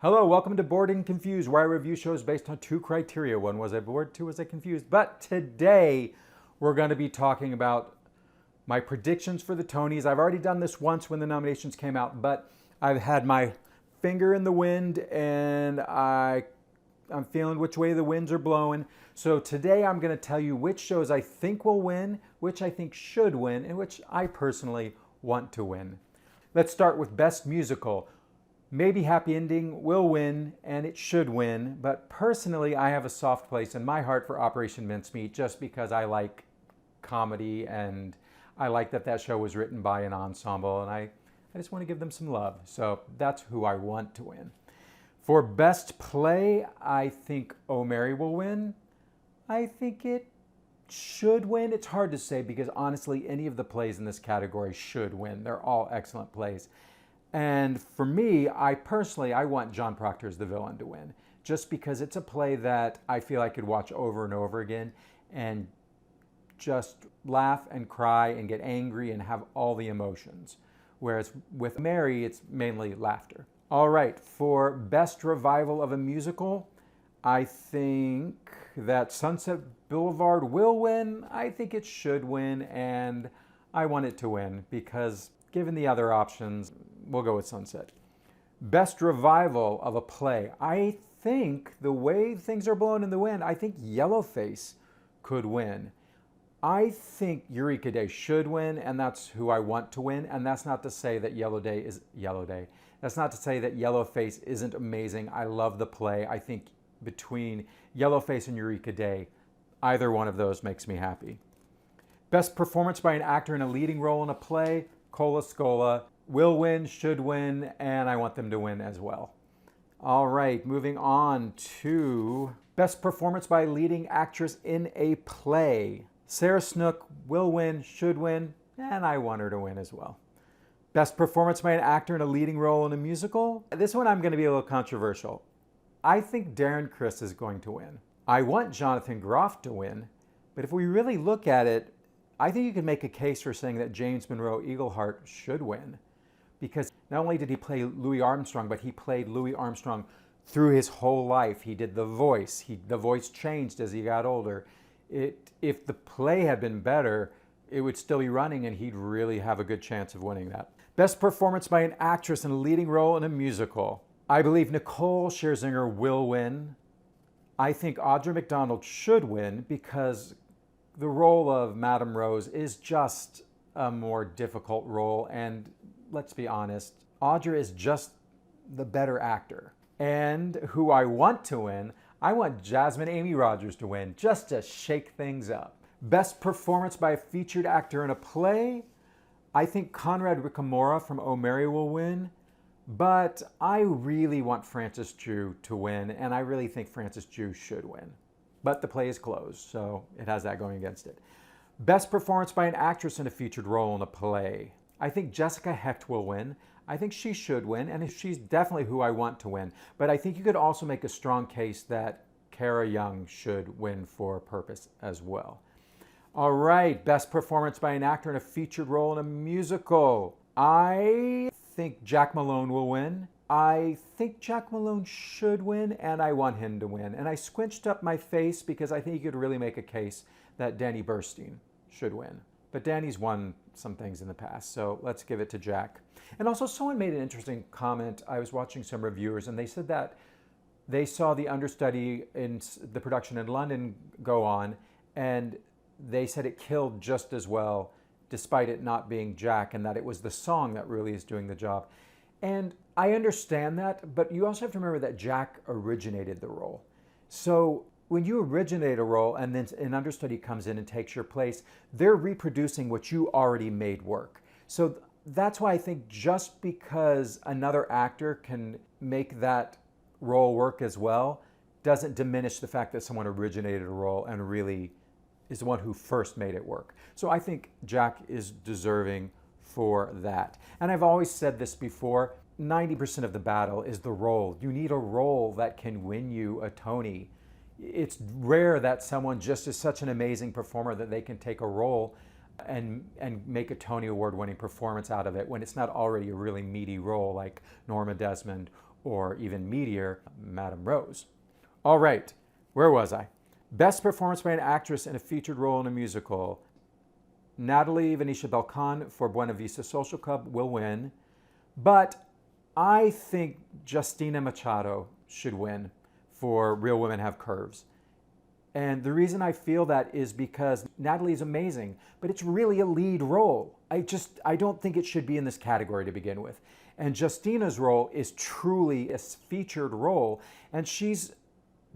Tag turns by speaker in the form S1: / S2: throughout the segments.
S1: Hello, welcome to Bored and Confused, where I review shows based on two criteria. One, was I bored? Two, was I confused? But today, we're going to be talking about my predictions for the Tonys. I've already done this once when the nominations came out, but I've had my finger in the wind and I'm feeling which way the winds are blowing. So today I'm going to tell you which shows I think will win, which I think should win, and which I personally want to win. Let's start with Best Musical. Maybe Happy Ending will win, and it should win, but personally I have a soft place in my heart for Operation Mincemeat just because I like comedy and I like that show was written by an ensemble, and I just want to give them some love. So that's who I want to win. For Best Play, I think Oh Mary will win. I think it should win. It's hard to say because honestly any of the plays in this category should win. They're all excellent plays. And for me, I want John Proctor's The Villain to win, just because it's a play that I feel I could watch over and over again and just laugh and cry and get angry and have all the emotions. Whereas with Mary, it's mainly laughter. All right, for Best Revival of a Musical, I think that Sunset Boulevard will win. I think it should win, and I want it to win because given the other options, we'll go with Sunset. Best Revival of a Play. I think the way things are blowing in the wind, I think Yellowface could win. I think Eureka Day should win, and that's who I want to win. And that's not to say that Yellow Day is Yellow Day. That's not to say that Yellowface isn't amazing. I love the play. I think between Yellowface and Eureka Day, either one of those makes me happy. Best Performance by an Actor in a Leading Role in a Play. Cola Scola will win, should win, and I want them to win as well. All right, moving on to Best Performance by a Leading Actress in a Play. Sarah Snook will win, should win, and I want her to win as well. Best Performance by an Actor in a Leading Role in a Musical. This one I'm going to be a little controversial. I think Darren Criss is going to win. I want Jonathan Groff to win, but if we really look at it, I think you can make a case for saying that James Monroe Eagleheart should win, because not only did he play Louis Armstrong, but he played Louis Armstrong through his whole life. He did the voice. The voice changed as he got older. If the play had been better, it would still be running, and he'd really have a good chance of winning that. Best Performance by an Actress in a Leading Role in a Musical. I believe Nicole Scherzinger will win. I think Audra McDonald should win because the role of Madame Rose is just a more difficult role, and let's be honest, Audra is just the better actor. And who I want to win, I want Jasmine Amy Rogers to win, just to shake things up. Best Performance by a Featured Actor in a Play, I think Conrad Ricamora from Oh Mary will win, but I really want Frances Chu to win, and I really think Frances Chu should win. But the play is closed, so it has that going against it. Best Performance by an Actress in a Featured Role in a Play. I think Jessica Hecht will win. I think she should win, and she's definitely who I want to win. But I think you could also make a strong case that Kara Young should win for Purpose as well. All right, Best Performance by an Actor in a Featured Role in a Musical. I think Jack Malone will win. I think Jack Malone should win, and I want him to win. And I squinched up my face because I think you could really make a case that Danny Burstein should win. But Danny's won some things in the past, so let's give it to Jack. And also, someone made an interesting comment. I was watching some reviewers, and they said that they saw the understudy in the production in London go on, and they said it killed just as well, despite it not being Jack, and that it was the song that really is doing the job. And I understand that, but you also have to remember that Jack originated the role. So when you originate a role and then an understudy comes in and takes your place, they're reproducing what you already made work. So that's why I think just because another actor can make that role work as well, doesn't diminish the fact that someone originated a role and really is the one who first made it work. So I think Jack is deserving for that. And I've always said this before, 90% of the battle is the role. You need a role that can win you a Tony. It's rare that someone just is such an amazing performer that they can take a role and make a Tony Award winning performance out of it when it's not already a really meaty role like Norma Desmond or even meatier, Madame Rose. All right, where was I? Best performance by an actress in a featured role in a musical. Natalie Venetia Belcan for Buena Vista Social Club will win, but I think Justina Machado should win for Real Women Have Curves. And the reason I feel that is because Natalie's amazing, but it's really a lead role. I don't think it should be in this category to begin with. And Justina's role is truly a featured role, and she's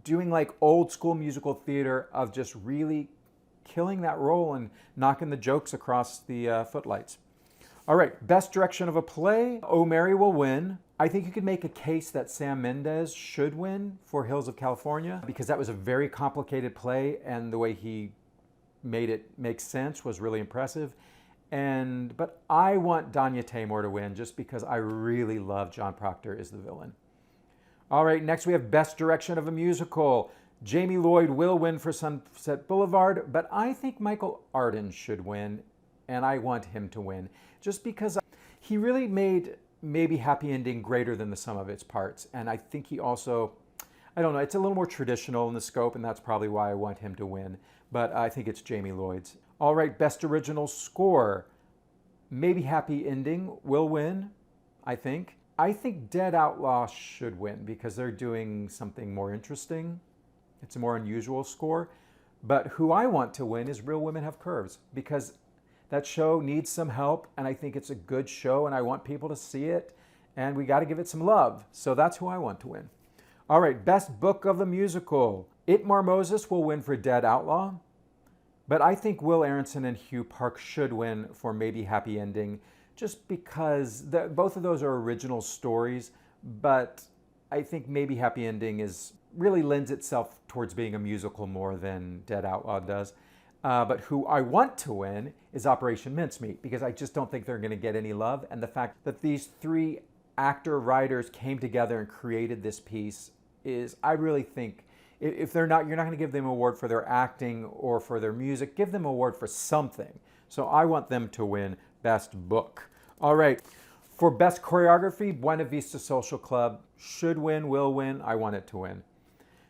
S1: doing like old school musical theater of just really killing that role and knocking the jokes across the footlights. All right, best direction of a play. Oh, Mary will win. I think you could make a case that Sam Mendes should win for Hills of California because that was a very complicated play and the way he made it make sense was really impressive. But I want Danya Taymor to win just because I really love John Proctor as the villain. All right, next we have best direction of a musical. Jamie Lloyd will win for Sunset Boulevard, but I think Michael Arden should win, and I want him to win just because he really made maybe Happy Ending greater than the sum of its parts. And I think he also, I don't know, it's a little more traditional in the scope, and that's probably why I want him to win. But I think it's Jamie Lloyd's. All right, best original score. Maybe Happy Ending will win, I think. I think Dead Outlaw should win because they're doing something more interesting. It's a more unusual score. But who I want to win is Real Women Have Curves because that show needs some help, and I think it's a good show, and I want people to see it, and we got to give it some love. So that's who I want to win. All right, best book of a musical. Itmar Moses will win for Dead Outlaw, but I think Will Aronson and Hugh Park should win for Maybe Happy Ending, just because both of those are original stories, but I think Maybe Happy Ending really lends itself towards being a musical more than Dead Outlaw does. But who I want to win is Operation Mincemeat because I just don't think they're going to get any love. And the fact that these three actor-writers came together and created this piece is, I really think, if you're not going to give them an award for their acting or for their music, give them an award for something. So I want them to win Best Book. All right. For Best Choreography, Buena Vista Social Club should win, will win. I want it to win.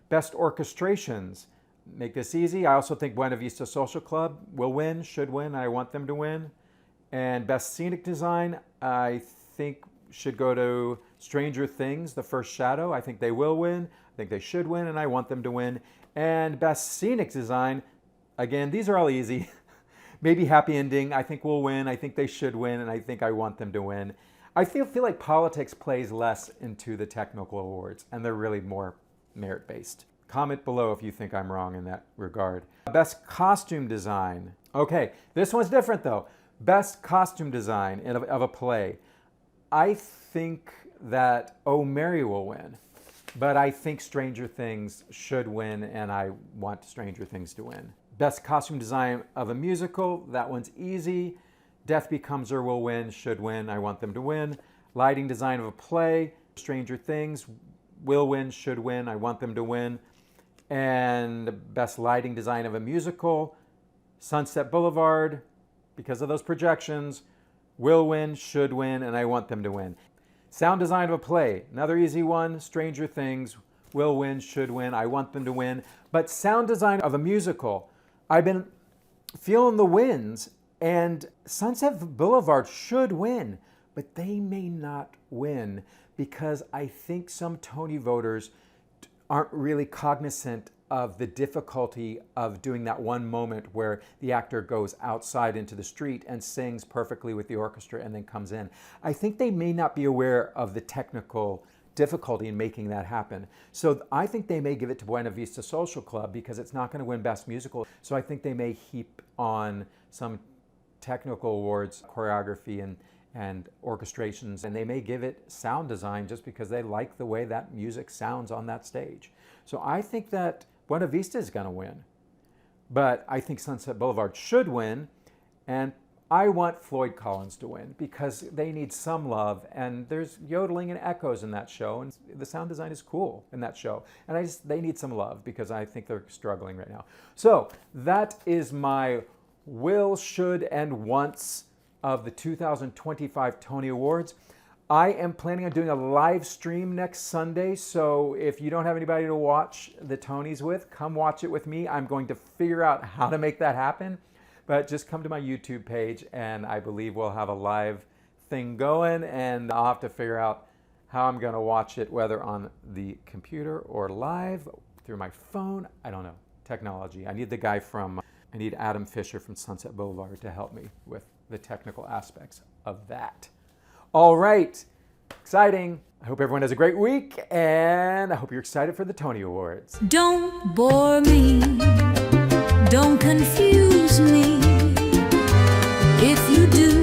S1: Best Orchestrations. Make this easy. I also think Buena Vista Social Club will win, should win. I want them to win. And Best Scenic Design, I think should go to Stranger Things, The First Shadow. I think they will win. I think they should win, and I want them to win. And Best Scenic Design, again, these are all easy. Maybe Happy Ending, I think will win. I think they should win, and I think I want them to win. I feel like politics plays less into the technical awards, and they're really more merit-based. Comment below if you think I'm wrong in that regard. Best Costume Design. Okay, this one's different though. Best Costume Design of a play. I think that Oh Mary will win, but I think Stranger Things should win, and I want Stranger Things to win. Best Costume Design of a Musical. That one's easy. Death Becomes Her will win, should win. I want them to win. Lighting Design of a Play. Stranger Things will win, should win. I want them to win. And Best Lighting Design of a Musical, Sunset Boulevard, because of those projections, will win, should win, and I want them to win. Sound Design of a Play, another easy one, Stranger Things, will win, should win, I want them to win. But Sound Design of a Musical, I've been feeling the wins, and Sunset Boulevard should win, but they may not win because I think some Tony voters aren't really cognizant of the difficulty of doing that one moment where the actor goes outside into the street and sings perfectly with the orchestra and then comes in. I think they may not be aware of the technical difficulty in making that happen. So I think they may give it to Buena Vista Social Club because it's not going to win Best Musical. So I think they may heap on some technical awards, choreography and orchestrations, and they may give it sound design just because they like the way that music sounds on that stage. So I think that Buena Vista is going to win, but I think Sunset Boulevard should win, and I want Floyd Collins to win because they need some love, and there's yodeling and echoes in that show, and the sound design is cool in that show, and they need some love because I think they're struggling right now. So that is my will, should, and wants of the 2025 Tony Awards. I am planning on doing a live stream next Sunday, so if you don't have anybody to watch the Tonys with, come watch it with me. I'm going to figure out how to make that happen, but just come to my YouTube page and I believe we'll have a live thing going, and I'll have to figure out how I'm going to watch it, whether on the computer or live through my phone. I don't know. Technology. I need Adam Fisher from Sunset Boulevard to help me with the technical aspects of that. All right. Exciting. I hope everyone has a great week, and I hope you're excited for the Tony Awards.
S2: Don't bore me. Don't confuse me. If you do,